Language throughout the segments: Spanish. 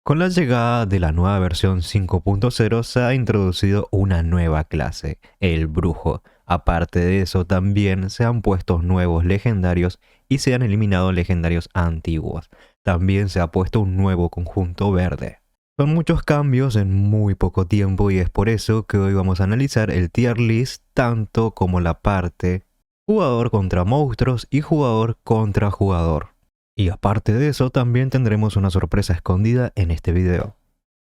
Con la llegada de la nueva versión 5.0 se ha introducido una nueva clase, el brujo. Aparte de eso, también se han puesto nuevos legendarios y se han eliminado legendarios antiguos. También se ha puesto un nuevo conjunto verde. Son muchos cambios en muy poco tiempo y es por eso que hoy vamos a analizar el tier list tanto como la parte jugador contra monstruos y jugador contra jugador. Y aparte de eso, también tendremos una sorpresa escondida en este video.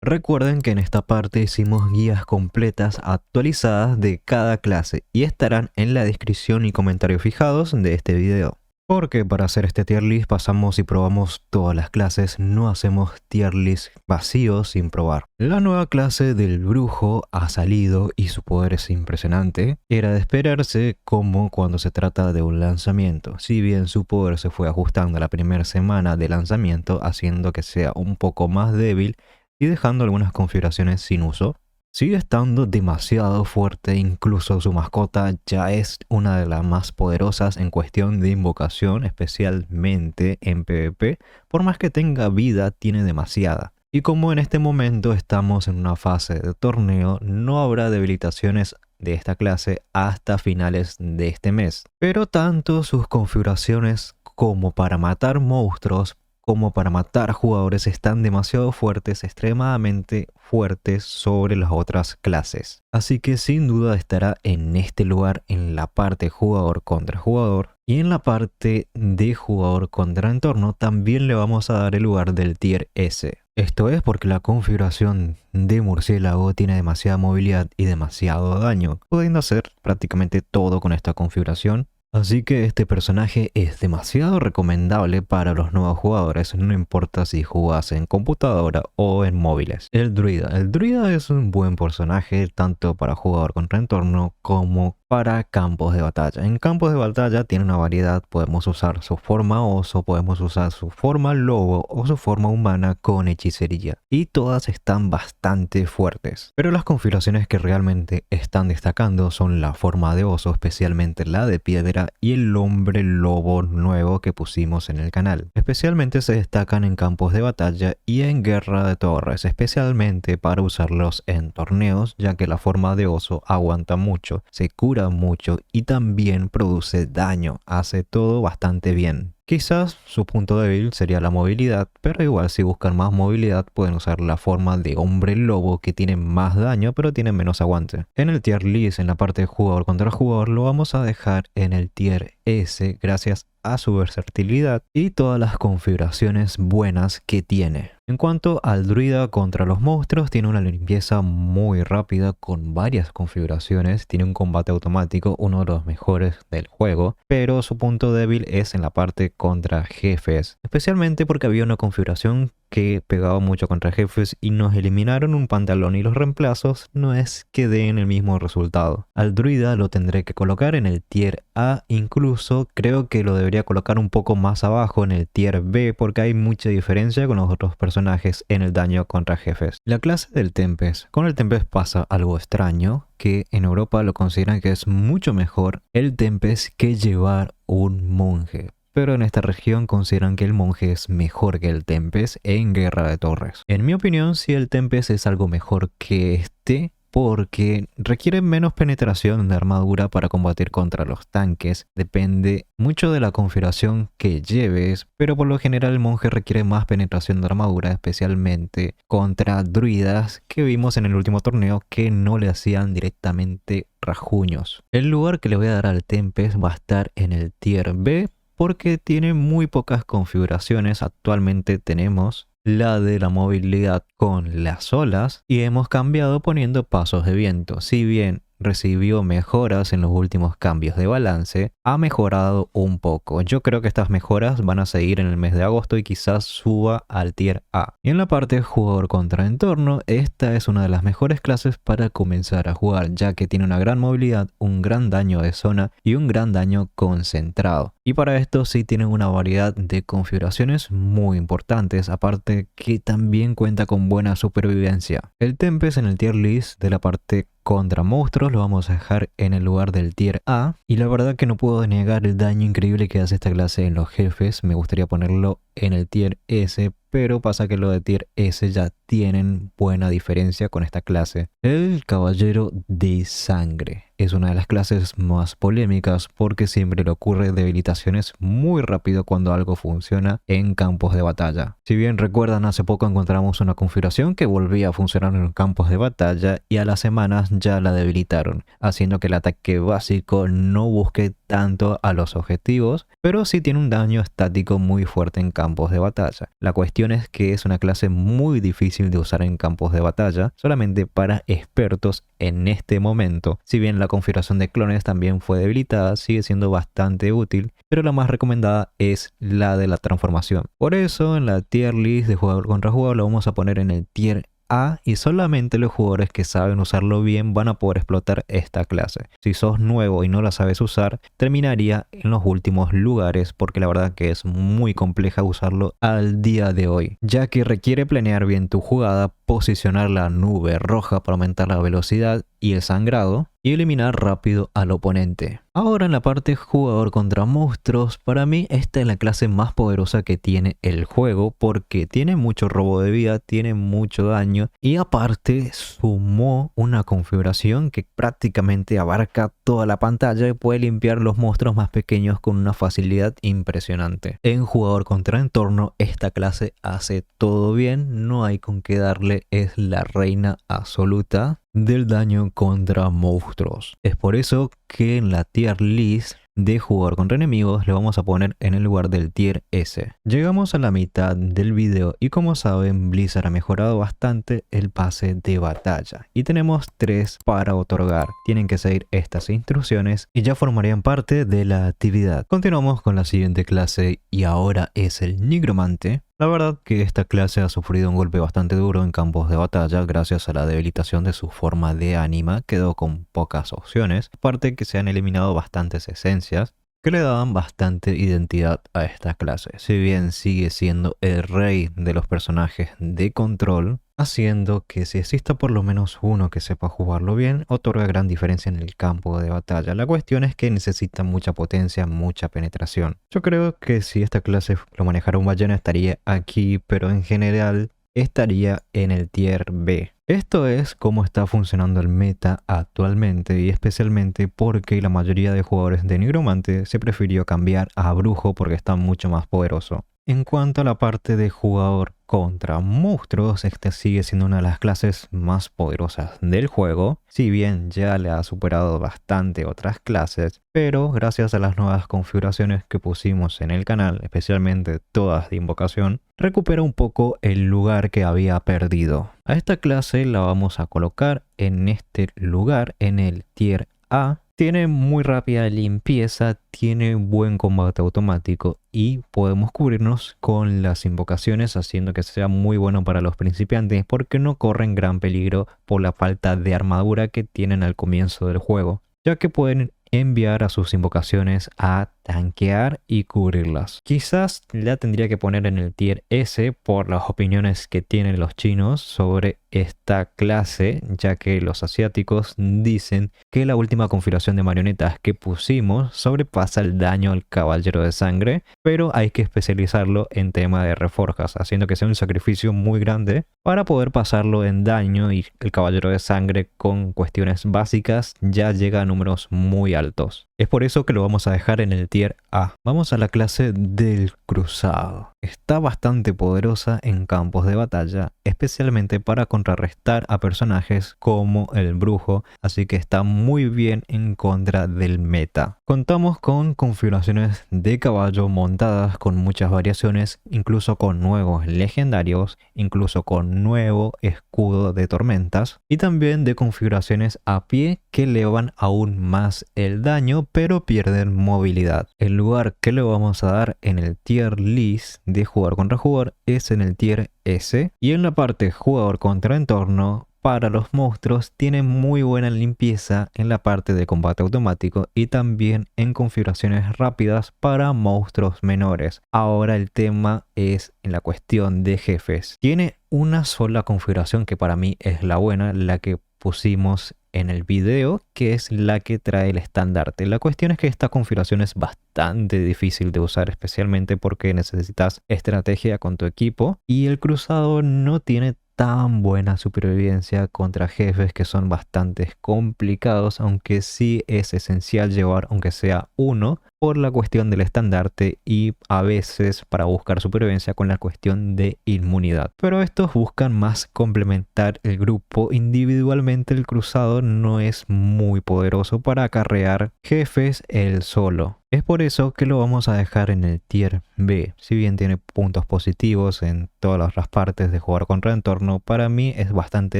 Recuerden que en esta parte hicimos guías completas actualizadas de cada clase y estarán en la descripción y comentarios fijados de este video. Porque para hacer este tier list pasamos y probamos todas las clases, no hacemos tier list vacíos sin probar. La nueva clase del brujo ha salido y su poder es impresionante. Era de esperarse como cuando se trata de un lanzamiento. Si bien su poder se fue ajustando a la primera semana de lanzamiento, haciendo que sea un poco más débil y dejando algunas configuraciones sin uso, sigue estando demasiado fuerte, incluso su mascota ya es una de las más poderosas en cuestión de invocación, especialmente en PvP, por más que tenga vida tiene demasiada. Y como en este momento estamos en una fase de torneo, no habrá debilitaciones de esta clase hasta finales de este mes. Pero tanto sus configuraciones como para matar monstruos, como para matar jugadores están demasiado fuertes, extremadamente fuertes sobre las otras clases. Así que sin duda estará en este lugar en la parte jugador contra jugador. Y en la parte de jugador contra entorno también le vamos a dar el lugar del tier S. Esto es porque la configuración de murciélago tiene demasiada movilidad y demasiado daño, pudiendo hacer prácticamente todo con esta configuración. Así que este personaje es demasiado recomendable para los nuevos jugadores, no importa si jugás en computadora o en móviles. El druida es un buen personaje tanto para jugador contra entorno como para campos de batalla. En campos de batalla tiene una variedad, podemos usar su forma oso, podemos usar su forma lobo o su forma humana con hechicería. Y todas están bastante fuertes. Pero las configuraciones que realmente están destacando son la forma de oso, especialmente la de piedra y el hombre lobo nuevo que pusimos en el canal. Especialmente se destacan en campos de batalla y en guerra de torres, especialmente para usarlos en torneos, ya que la forma de oso aguanta mucho, se cura mucho y también produce daño, hace todo bastante bien. Quizás su punto débil sería la movilidad, pero igual si buscan más movilidad pueden usar la forma de hombre lobo que tiene más daño pero tiene menos aguante. En el tier list, en la parte de jugador contra jugador, lo vamos a dejar en el tier S gracias a su versatilidad y todas las configuraciones buenas que tiene. En cuanto al druida contra los monstruos, tiene una limpieza muy rápida con varias configuraciones, tiene un combate automático, uno de los mejores del juego, pero su punto débil es en la parte contra jefes, especialmente porque había una configuración que pegaba mucho contra jefes y nos eliminaron un pantalón y los reemplazos no es que den el mismo resultado. Al druida lo tendré que colocar en el tier A, incluso creo que lo debería colocar un poco más abajo en el tier B porque hay mucha diferencia con los otros personajes en el daño contra jefes. La clase del Tempest. Con el Tempest pasa algo extraño, que en Europa lo consideran que es mucho mejor el Tempest que llevar un monje. Pero en esta región consideran que el monje es mejor que el Tempest en guerra de torres. En mi opinión, sí, el Tempest es algo mejor que este, porque requiere menos penetración de armadura para combatir contra los tanques. Depende mucho de la configuración que lleves, pero por lo general el monje requiere más penetración de armadura, especialmente contra druidas que vimos en el último torneo que no le hacían directamente rajuños. El lugar que le voy a dar al Tempest va a estar en el tier B, porque tiene muy pocas configuraciones. Actualmente tenemos la de la movilidad con las olas y hemos cambiado poniendo pasos de viento. Si bien recibió mejoras en los últimos cambios de balance, ha mejorado un poco. Yo creo que estas mejoras van a seguir en el mes de agosto y quizás suba al tier A. Y en la parte jugador contra entorno, esta es una de las mejores clases para comenzar a jugar, ya que tiene una gran movilidad, un gran daño de zona y un gran daño concentrado. Y para esto sí tienen una variedad de configuraciones muy importantes, aparte que también cuenta con buena supervivencia. El Tempest en el tier list de la parte contra monstruos lo vamos a dejar en el lugar del tier A, y la verdad que no puedo negar el daño increíble que hace esta clase en los jefes. Me gustaría ponerlo en el tier S, pero pasa que lo de tier S ya tienen buena diferencia con esta clase. El Caballero de Sangre es una de las clases más polémicas porque siempre le ocurre debilitaciones muy rápido cuando algo funciona en campos de batalla. Si bien recuerdan, hace poco encontramos una configuración que volvía a funcionar en campos de batalla y a las semanas ya la debilitaron, haciendo que el ataque básico no busque tanto a los objetivos, pero sí tiene un daño estático muy fuerte en campos de batalla. La cuestión es que es una clase muy difícil de usar en campos de batalla, solamente para expertos en este momento. Si bien la configuración de clones también fue debilitada, sigue siendo bastante útil, pero la más recomendada es la de la transformación. Por eso en la tier list de jugador contra jugador lo vamos a poner en el tier A, y solamente los jugadores que saben usarlo bien van a poder explotar esta clase. Si sos nuevo y no la sabes usar, terminaría en los últimos lugares, porque la verdad que es muy compleja usarlo al día de hoy, ya que requiere planear bien tu jugada, posicionar la nube roja para aumentar la velocidad y el sangrado, y eliminar rápido al oponente. Ahora en la parte jugador contra monstruos, para mí esta es la clase más poderosa que tiene el juego, porque tiene mucho robo de vida, tiene mucho daño, y aparte sumó una configuración que prácticamente abarca toda la pantalla y puede limpiar los monstruos más pequeños con una facilidad impresionante. En jugador contra entorno esta clase hace todo bien, no hay con qué darle, es la reina absoluta del daño contra monstruos. Es por eso que en la tier list de jugador contra enemigos le vamos a poner en el lugar del tier S. Llegamos a la mitad del video y como saben, Blizzard ha mejorado bastante el pase de batalla y tenemos 3 para otorgar. Tienen que seguir estas instrucciones y ya formarían parte de la actividad. Continuamos con la siguiente clase y ahora es el Nigromante. La verdad que esta clase ha sufrido un golpe bastante duro en campos de batalla gracias a la debilitación de su forma de ánima, quedó con pocas opciones, aparte que se han eliminado bastantes esencias que le daban bastante identidad a esta clase, si bien sigue siendo el rey de los personajes de control, haciendo que si exista por lo menos uno que sepa jugarlo bien, otorga gran diferencia en el campo de batalla. La cuestión es que necesita mucha potencia, mucha penetración. Yo creo que si esta clase lo manejara un ballena estaría aquí, pero en general estaría en el tier B. Esto es cómo está funcionando el meta actualmente y especialmente porque la mayoría de jugadores de Nigromante se prefirió cambiar a Brujo porque está mucho más poderoso. En cuanto a la parte de jugador contra monstruos, esta sigue siendo una de las clases más poderosas del juego, si bien ya le ha superado bastante otras clases, pero gracias a las nuevas configuraciones que pusimos en el canal, especialmente todas de invocación, recupera un poco el lugar que había perdido. A esta clase la vamos a colocar en este lugar, en el tier A. Tiene muy rápida limpieza, tiene buen combate automático y podemos cubrirnos con las invocaciones haciendo que sea muy bueno para los principiantes porque no corren gran peligro por la falta de armadura que tienen al comienzo del juego, ya que pueden enviar a sus invocaciones a tanquear y cubrirlas. Quizás la tendría que poner en el tier S por las opiniones que tienen los chinos sobre esta clase, ya que los asiáticos dicen que la última configuración de marionetas que pusimos sobrepasa el daño al Caballero de Sangre, pero hay que especializarlo en tema de reforjas, haciendo que sea un sacrificio muy grande para poder pasarlo en daño, y el Caballero de Sangre con cuestiones básicas ya llega a números muy altos. Es por eso que lo vamos a dejar en el tier A. Vamos a la clase del Cruzado. Está bastante poderosa en campos de batalla, especialmente para contrarrestar a personajes como el Brujo, así que está muy bien en contra del meta. Contamos con configuraciones de caballo montadas con muchas variaciones, incluso con nuevos legendarios, incluso con nuevo escudo de tormentas y también de configuraciones a pie que elevan aún más el daño pero pierden movilidad. El lugar que le vamos a dar en el tier list de jugador contra jugador es en el tier S, y en la parte jugador contra entorno para los monstruos, tiene muy buena limpieza en la parte de combate automático y también en configuraciones rápidas para monstruos menores. Ahora el tema es en la cuestión de jefes. Tiene una sola configuración que para mí es la buena, la que pusimos en el video, que es la que trae el estandarte. La cuestión es que esta configuración es bastante difícil de usar, especialmente porque necesitas estrategia con tu equipo y el cruzado no tiene tan buena supervivencia contra jefes que son bastante complicados, aunque sí es esencial llevar aunque sea uno por la cuestión del estandarte y a veces para buscar supervivencia con la cuestión de inmunidad. Pero estos buscan más complementar el grupo. Individualmente el cruzado no es muy poderoso para acarrear jefes él solo. Es por eso que lo vamos a dejar en el tier B. Si bien tiene puntos positivos en todas las partes de jugar contra entorno, para mí es bastante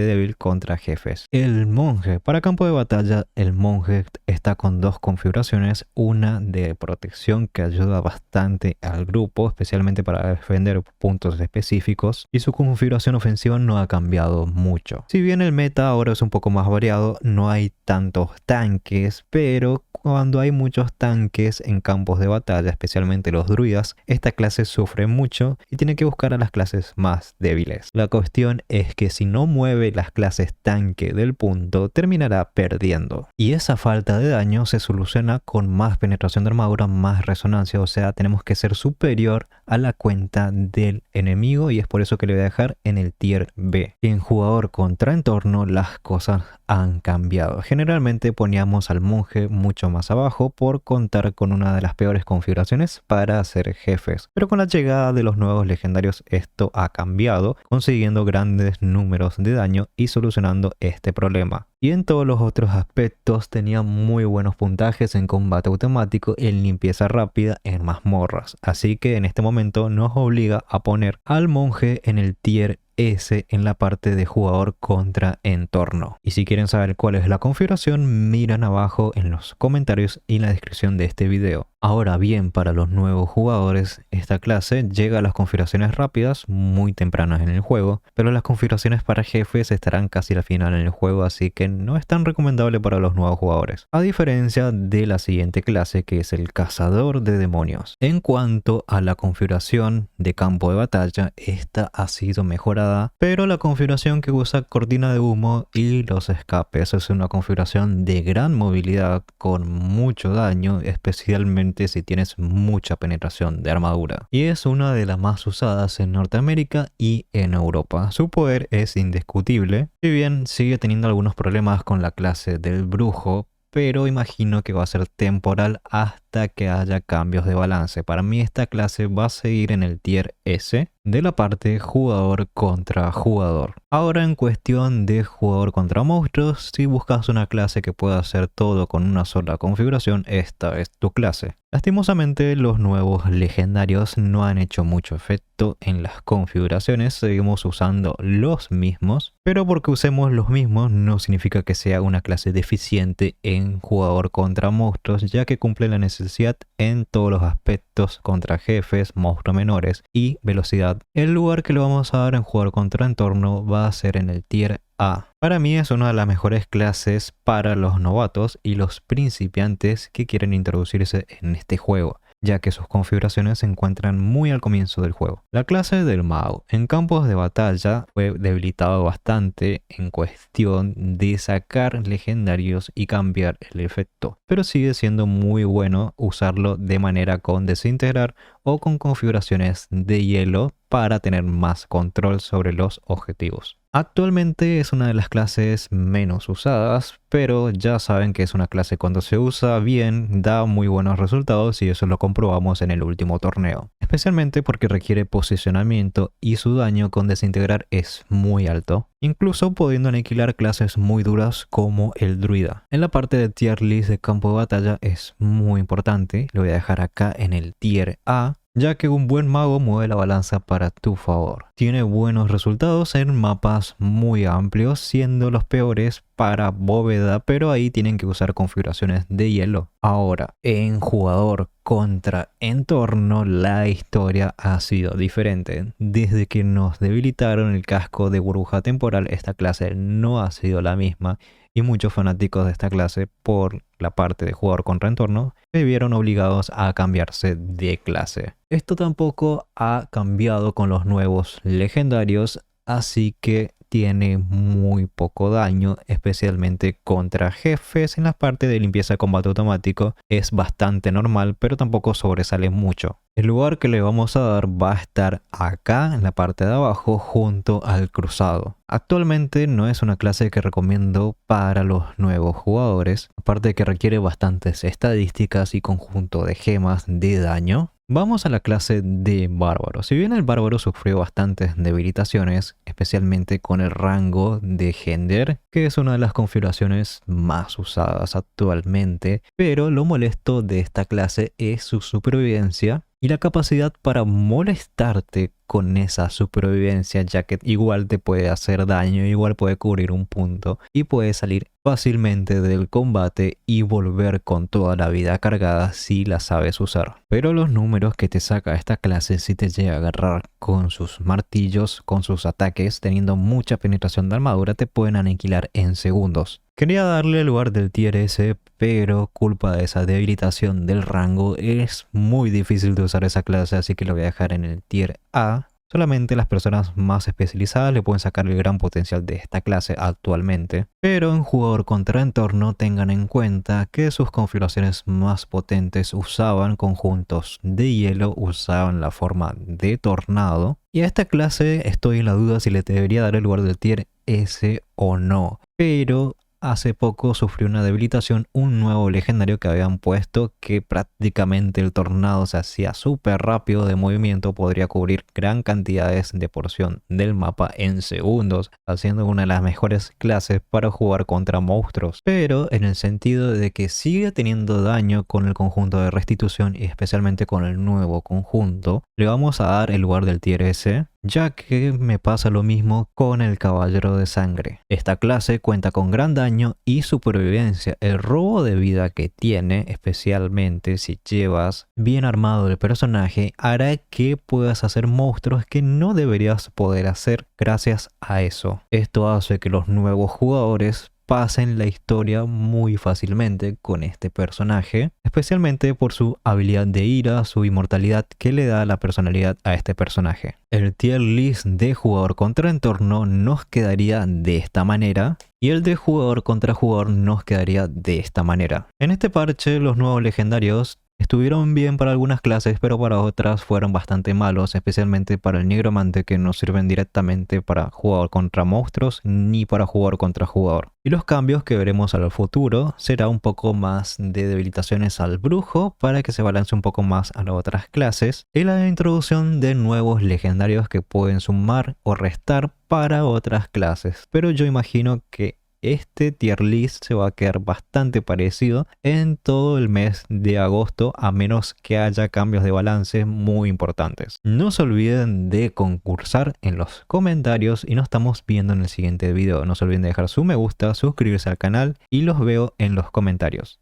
débil contra jefes. El monje. Para campo de batalla, el monje está con dos configuraciones. Una de protección que ayuda bastante al grupo, especialmente para defender puntos específicos. Y su configuración ofensiva no ha cambiado mucho. Si bien el meta ahora es un poco más variado, no hay tantos tanques, pero cuando hay muchos tanques en campos de batalla, especialmente los druidas, esta clase sufre mucho y tiene que buscar a las clases más débiles. La cuestión es que si no mueve las clases tanque del punto, terminará perdiendo. Y esa falta de daño se soluciona con más penetración de armadura, más resonancia, o sea, tenemos que ser superior a la cuenta del enemigo y es por eso que le voy a dejar en el tier B. En jugador contra entorno, las cosas han cambiado. Generalmente poníamos al monje mucho más abajo por contar con una de las peores configuraciones para hacer jefes, pero con la llegada de los nuevos legendarios esto ha cambiado, consiguiendo grandes números de daño y solucionando este problema. Y en todos los otros aspectos tenía muy buenos puntajes en combate automático, en limpieza rápida, en mazmorras. Así que en este momento nos obliga a poner al monje en el tier S en la parte de jugador contra entorno. Y si quieren saber cuál es la configuración, miran abajo en los comentarios y en la descripción de este video. Ahora bien, para los nuevos jugadores, esta clase llega a las configuraciones rápidas muy tempranas en el juego, pero las configuraciones para jefes estarán casi al final en el juego, así que no es tan recomendable para los nuevos jugadores. A diferencia de la siguiente clase, que es el cazador de demonios. En cuanto a la configuración de campo de batalla, esta ha sido mejorada, pero la configuración que usa cortina de humo y los escapes es una configuración de gran movilidad con mucho daño, especialmente si tienes mucha penetración de armadura. Y es una de las más usadas en Norteamérica y en Europa. Su poder es indiscutible, si bien sigue teniendo algunos problemas con la clase del brujo, pero imagino que va a ser temporal hasta que haya cambios de balance. Para mí esta clase va a seguir en el tier S de la parte jugador contra jugador. Ahora en cuestión de jugador contra monstruos, si buscas una clase que pueda hacer todo con una sola configuración, esta es tu clase. Lastimosamente los nuevos legendarios no han hecho mucho efecto en las configuraciones, seguimos usando los mismos, pero porque usemos los mismos no significa que sea una clase deficiente en jugador contra monstruos, ya que cumple la necesidad en todos los aspectos contra jefes, monstruos menores y velocidad. El lugar que lo vamos a dar en jugador contra entorno va a ser en el tier A. Para mí es una de las mejores clases para los novatos y los principiantes que quieren introducirse en este juego, ya que sus configuraciones se encuentran muy al comienzo del juego. La clase del mago en campos de batalla fue debilitado bastante en cuestión de sacar legendarios y cambiar el efecto, pero sigue siendo muy bueno usarlo de manera con desintegrar o con configuraciones de hielo para tener más control sobre los objetivos. Actualmente es una de las clases menos usadas, pero ya saben que es una clase cuando se usa bien da muy buenos resultados y eso lo comprobamos en el último torneo. Especialmente porque requiere posicionamiento y su daño con desintegrar es muy alto, incluso pudiendo aniquilar clases muy duras como el druida. En la parte de tier list de campo de batalla es muy importante, lo voy a dejar acá en el tier A, ya que un buen mago mueve la balanza para tu favor. tiene buenos resultados en mapas muy amplios, siendo los peores para bóveda, pero ahí tienen que usar configuraciones de hielo. Ahora, en jugador contra entorno, la historia ha sido diferente. Desde que nos debilitaron el casco de burbuja temporal, esta clase no ha sido la misma y muchos fanáticos de esta clase, por la parte de jugador contra entorno, se vieron obligados a cambiarse de clase. Esto tampoco ha cambiado con los nuevos legendarios, así que tiene muy poco daño, especialmente contra jefes. En la parte de limpieza de combate automático es bastante normal, pero tampoco sobresale mucho. El lugar que le vamos a dar va a estar acá en la parte de abajo junto al cruzado. Actualmente no es una clase que recomiendo para los nuevos jugadores, aparte de que requiere bastantes estadísticas y conjunto de gemas de daño. Vamos a la clase de bárbaro. Si bien el bárbaro sufrió bastantes debilitaciones, especialmente con el rango de Gender, que es una de las configuraciones más usadas actualmente, pero lo molesto de esta clase es su supervivencia y la capacidad para molestarte con esa supervivencia, ya que igual te puede hacer daño, igual puede cubrir un punto y puede salir fácilmente del combate y volver con toda la vida cargada si la sabes usar. Pero los números que te saca esta clase, si te llega a agarrar con sus martillos, con sus ataques, teniendo mucha penetración de armadura, te pueden aniquilar en segundos. Quería darle el lugar del tier S, pero culpa de esa debilitación del rango es muy difícil de usar esa clase, así que lo voy a dejar en el tier A. Solamente las personas más especializadas le pueden sacar el gran potencial de esta clase actualmente. Pero en jugador contra entorno tengan en cuenta que sus configuraciones más potentes usaban conjuntos de hielo, usaban la forma de tornado. Y a esta clase estoy en la duda si le debería dar el lugar del tier S o no. Pero hace poco sufrió una debilitación, un nuevo legendario que habían puesto, que prácticamente el tornado se hacía súper rápido de movimiento, podría cubrir gran cantidades de porción del mapa en segundos, haciendo una de las mejores clases para jugar contra monstruos. Pero en el sentido de que sigue teniendo daño con el conjunto de restitución y especialmente con el nuevo conjunto, le vamos a dar el lugar del tier S, ya que me pasa lo mismo con el caballero de sangre. Esta clase cuenta con gran daño y supervivencia. El robo de vida que tiene, especialmente si llevas bien armado el personaje, hará que puedas hacer monstruos que no deberías poder hacer gracias a eso. Esto hace que los nuevos jugadores pasen la historia muy fácilmente con este personaje, especialmente por su habilidad de ira, su inmortalidad que le da la personalidad a este personaje. El tier list de jugador contra entorno nos quedaría de esta manera y el de jugador contra jugador nos quedaría de esta manera. En este parche los nuevos legendarios estuvieron bien para algunas clases, pero para otras fueron bastante malos, especialmente para el nigromante, que no sirven directamente para jugador contra monstruos ni para jugador contra jugador. Y los cambios que veremos al futuro será un poco más de debilitaciones al brujo para que se balance un poco más a las otras clases, y la introducción de nuevos legendarios que pueden sumar o restar para otras clases. Pero yo imagino que este tier list se va a quedar bastante parecido en todo el mes de agosto, a menos que haya cambios de balance muy importantes. No se olviden de concursar en los comentarios y nos estamos viendo en el siguiente video. No se olviden de dejar su me gusta, suscribirse al canal y los veo en los comentarios.